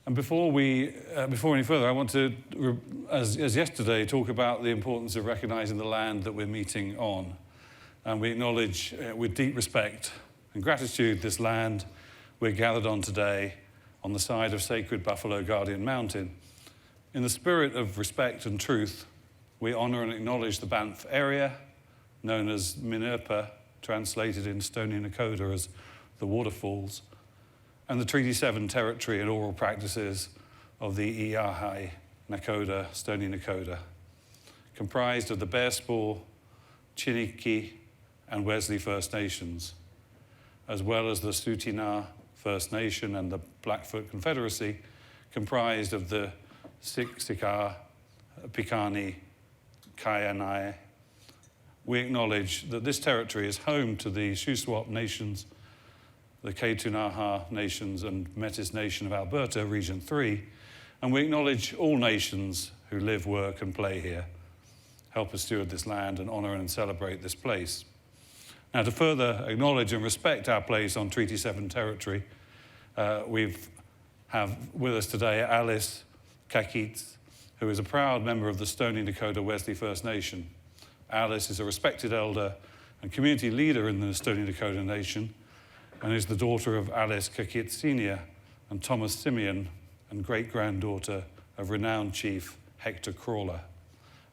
And before any further, I want to, as yesterday, talk about the importance of recognizing the land that we're meeting on. And we acknowledge with deep respect and gratitude this land we're gathered on today on the side of sacred Buffalo Guardian Mountain. In the spirit of respect and truth, we honor and acknowledge the Banff area, known as Minerpa, translated in Stoney, Nakoda as the waterfalls, and the Treaty 7 territory and oral practices of the Iahai, Nakoda, Stoney Nakoda, comprised of the Bearspore, Chiniki, and Wesley First Nations, as well as the Tsuut'ina First Nation and the Blackfoot Confederacy, comprised of the Siksika, Piikani, Kainai. We acknowledge that this territory is home to the Shuswap Nations, the Ktunaxa Nations and Métis Nation of Alberta, Region 3, and we acknowledge all nations who live, work, and play here. Help us steward this land and honor and celebrate this place. Now, to further acknowledge and respect our place on Treaty 7 territory, we have with us today Alice Kaquitts, who is a proud member of the Stoney Nakoda Wesley First Nation. Alice is a respected elder and community leader in the Stoney Nakoda Nation, and is the daughter of Alice Kaquitts Sr. and Thomas Simeon, and great-granddaughter of renowned chief Hector Crawler.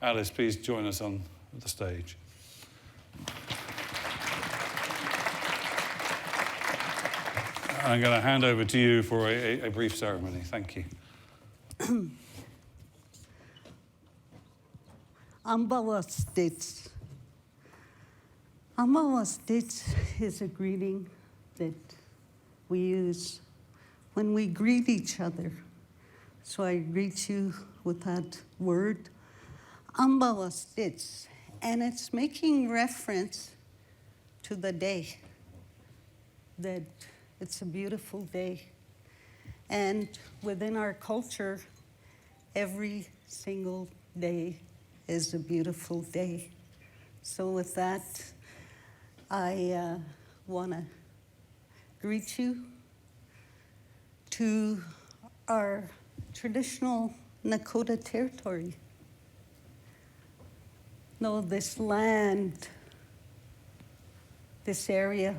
Alice, please join us on the stage. I'm going to hand over to you for a brief ceremony. Thank you. Ambawastits. Ambawastits is a greeting that we use when we greet each other. So I greet you with that word, Ambawastits, and it's making reference to the day, that it's a beautiful day. And within our culture, every single day is a beautiful day. So with that, I want to greet you to our traditional Nakoda territory. No, this land, this area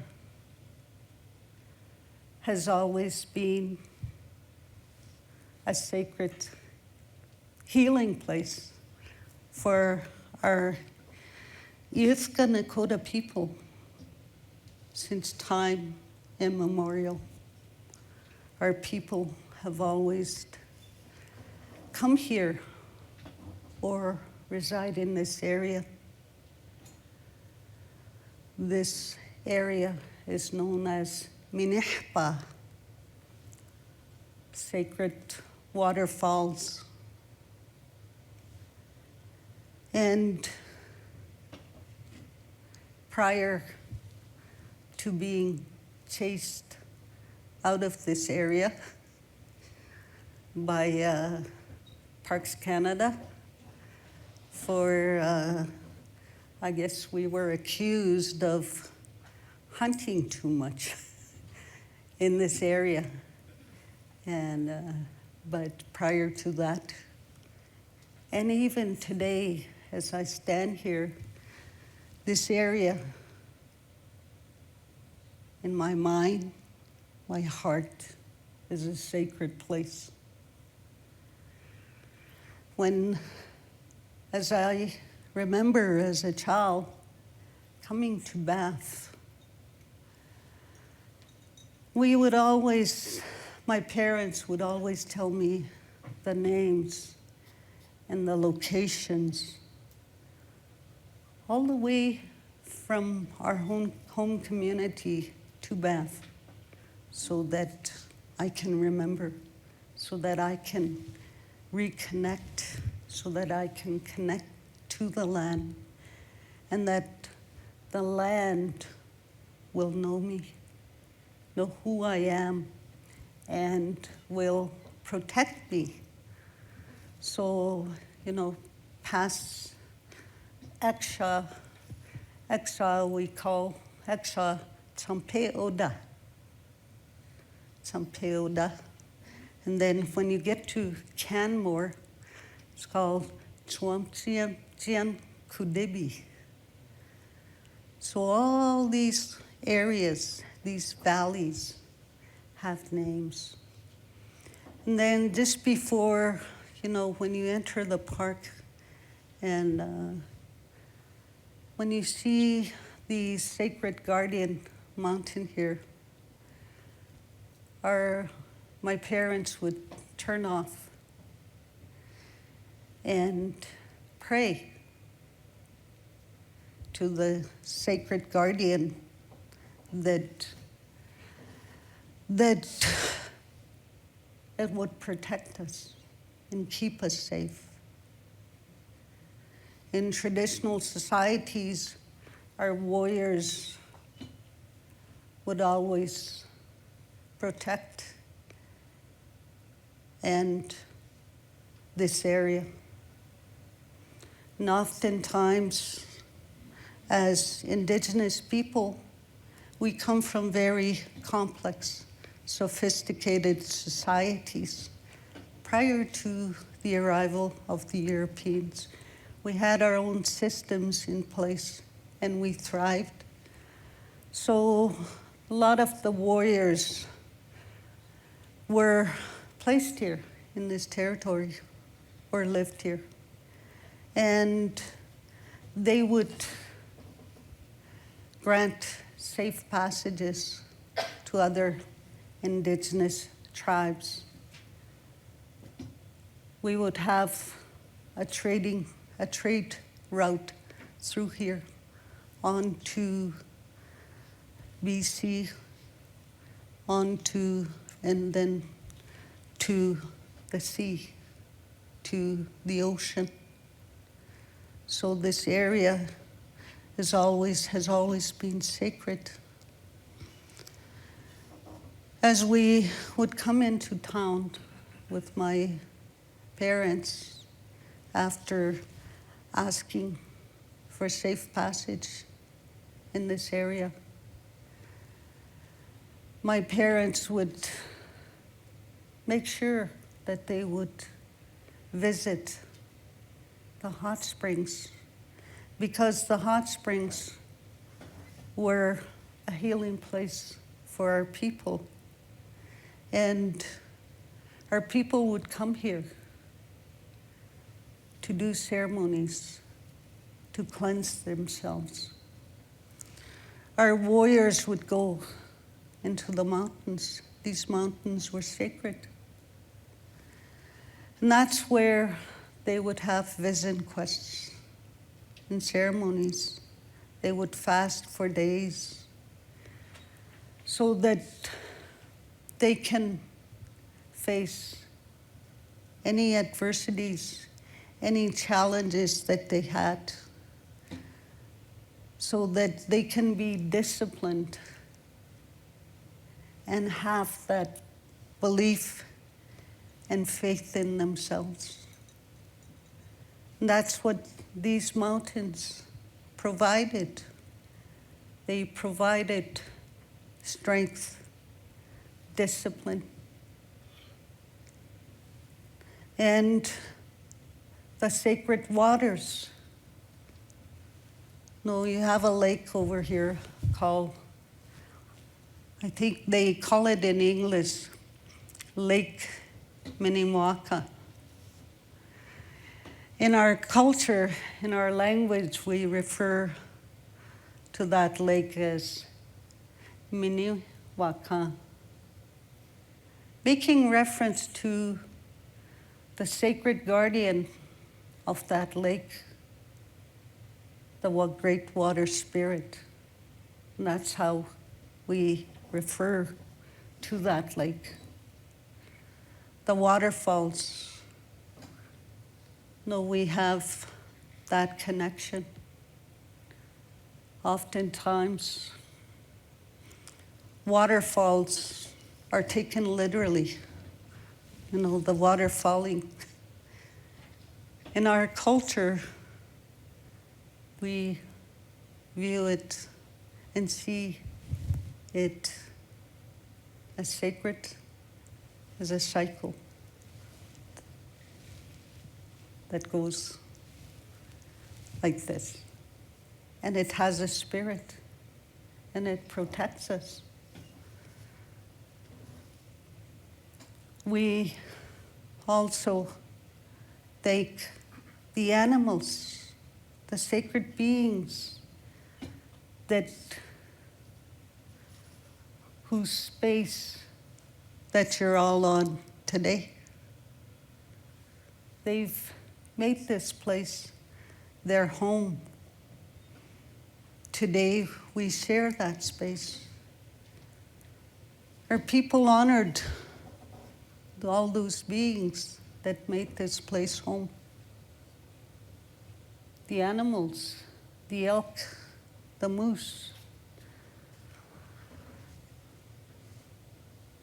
has always been a sacred healing place for our Iuthka Nakoda people since time immemorial. Our people have always come here or reside in this area. This area is known as Minihpa, sacred waterfalls. And prior to being chased out of this area by Parks Canada for, I guess we were accused of hunting too much in this area. And, but prior to that, and even today, as I stand here, this area, in my mind, my heart, is a sacred place. When, as I remember as a child, coming to Banff, we would always, my parents would always tell me the names and the locations, all the way from our home community to Banff, so that I can remember, so that I can reconnect, so that I can connect to the land, and that the land will know me, know who I am, and will protect me. So, past Eksha we call Eksha Tsampeoda. Tsampeoda. And then when you get to Canmore, it's called Chwamchiam Kudibi. So all these areas, these valleys, have names. And then just before, when you enter the park and when you see the Sacred Guardian mountain here, my parents would turn off and pray to the Sacred Guardian that it would protect us and keep us safe. In traditional societies, our warriors would always protect and this area. And oftentimes, as Indigenous people, we come from very complex, sophisticated societies. Prior to the arrival of the Europeans, we had our own systems in place and we thrived. So a lot of the warriors were placed here in this territory or lived here. And they would grant safe passages to other Indigenous tribes. We would have a trade route through here on to BC, and then to the sea, to the ocean. So this area has always been sacred. As we would come into town with my parents after asking for safe passage in this area, my parents would make sure that they would visit the hot springs, because the hot springs were a healing place for our people. And our people would come here to do ceremonies, to cleanse themselves. Our warriors would go into the mountains. These mountains were sacred. And that's where they would have vision quests and ceremonies. They would fast for days so that they can face any adversities, any challenges that they had, so that they can be disciplined and have that belief and faith in themselves. And that's what these mountains provided. They provided strength, discipline, and the sacred waters. No, you have a lake over here called, I think they call it in English, Lake Minnewaca. In our culture, in our language, we refer to that lake as Minnewaca, making reference to the sacred guardian of that lake, the great water spirit. And that's how we refer to that lake. The waterfalls, no, we have that connection. Oftentimes, waterfalls are taken literally, the water falling. In our culture, we view it and see it as sacred is a cycle that goes like this. And it has a spirit, and it protects us. We also thank the animals, the sacred beings whose space that you're all on today. They've made this place their home. Today, we share that space. Our people honored all those beings that made this place home. The animals, the elk, the moose,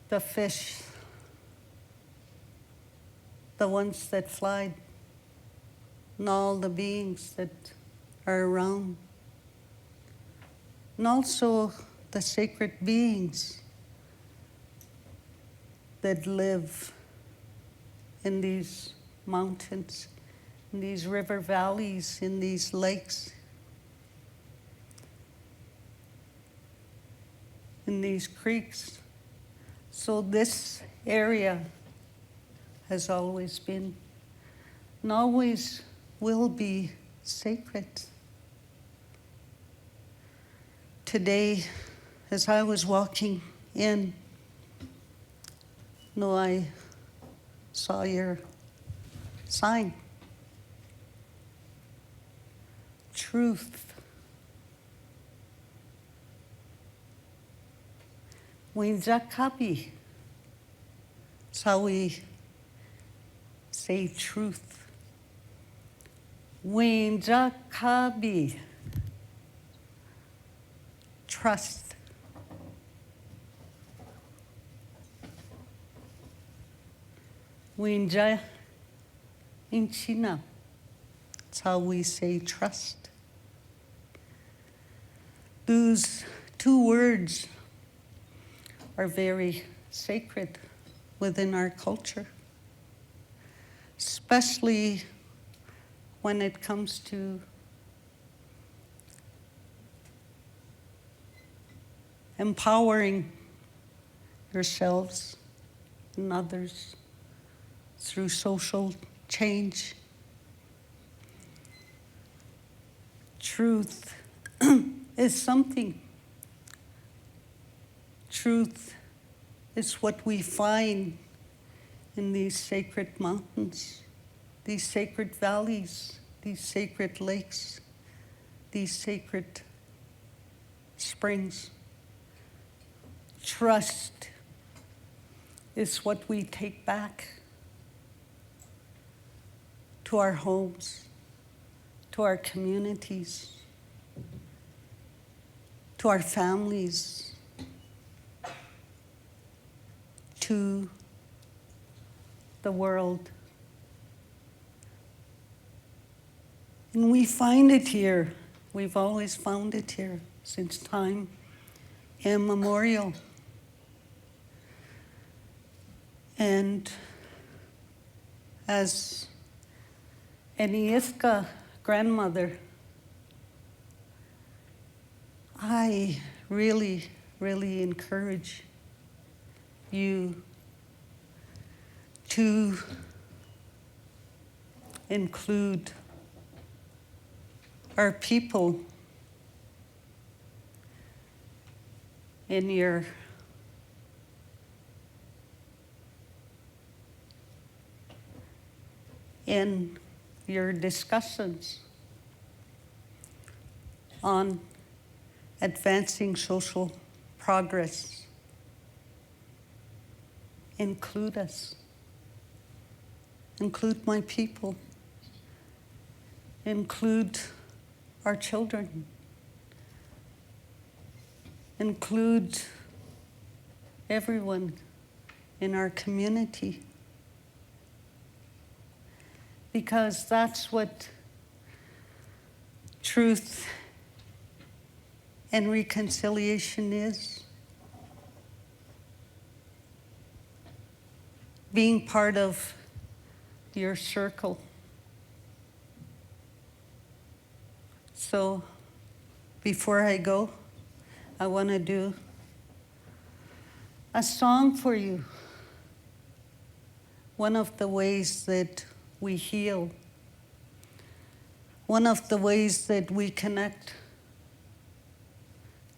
the fish, the ones that fly, and all the beings that are around. And also the sacred beings that live in these mountains, in these river valleys, in these lakes, in these creeks. So this area has always been and always will be sacred. Today, as I was walking in, I saw your sign. Truth. Winjakabi. That's how we say truth. Winjakabi. Trust. Winja in China. That's how we say trust. Those two words are very sacred within our culture, especially when it comes to empowering yourselves and others through social change. Truth is something. Truth is what we find in these sacred mountains, these sacred valleys, these sacred lakes, these sacred springs. Trust is what we take back to our homes, to our communities, to our families, to the world. And we find it here. We've always found it here since time immemorial. And as an Iiska grandmother, I really, really encourage you to include our people in your discussions on advancing social progress. Include us. Include my people. Include our children. Include everyone in our community. Because that's what truth and reconciliation is. being part of your circle. So before I go, I want to do a song for you. One of the ways that we heal, one of the ways that we connect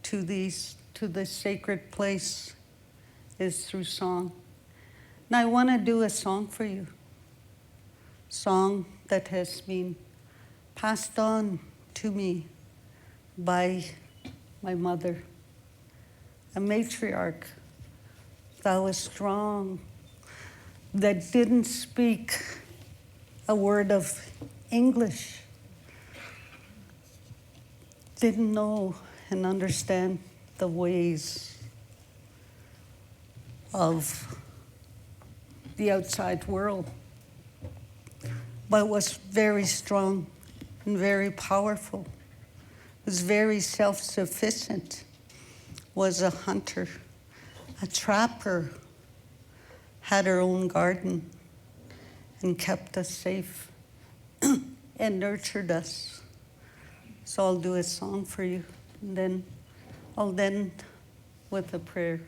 to this sacred place is through song. And I want to do a song for you. Song that has been passed on to me by my mother, a matriarch that was strong, that didn't speak a word of English, didn't know and understand the ways of the outside world, but was very strong and very powerful, was very self-sufficient, was a hunter, a trapper, had her own garden, and kept us safe and nurtured us. So I'll do a song for you, and then I'll end with a prayer.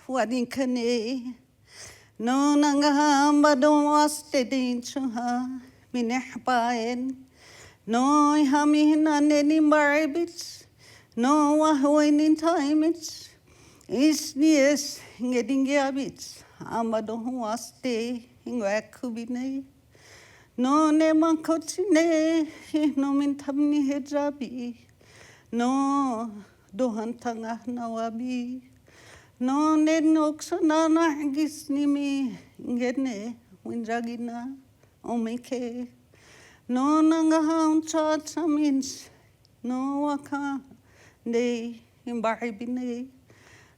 Wadinkane no nangahamba don't waste din chuha minehpaen no hamina neni barbits no wahoin timets is nies getting habits amba don't waste ingwakubine no ne mankotine no mintamni hejabi no dohantanga nawabi no ne noksana gisnimi ngene winjagina omeke no nangaham chatsamins no waka de imbaribine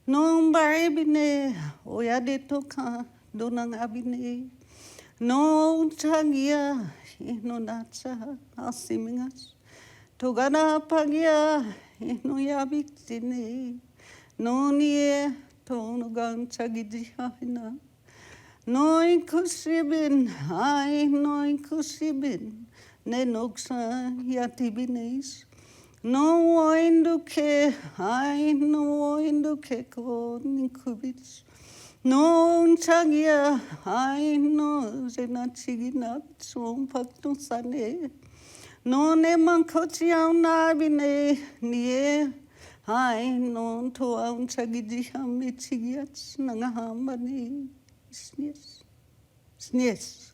no imbaribine oyade toka donang abine no chagia no natsa asimingas togana pagia no yabitine no nie tono gan chagidihina Noi kusibin, ai noi kusibin, ne noksa yatibinis. No oinduke, ai no oinduke ko ninkubits. No unchagia, ai no zenachiginat son pakto sane. No ne mankochi au nabine, nie, ai no to unchagiji hamichigiats nangahamani. Snies. Snies.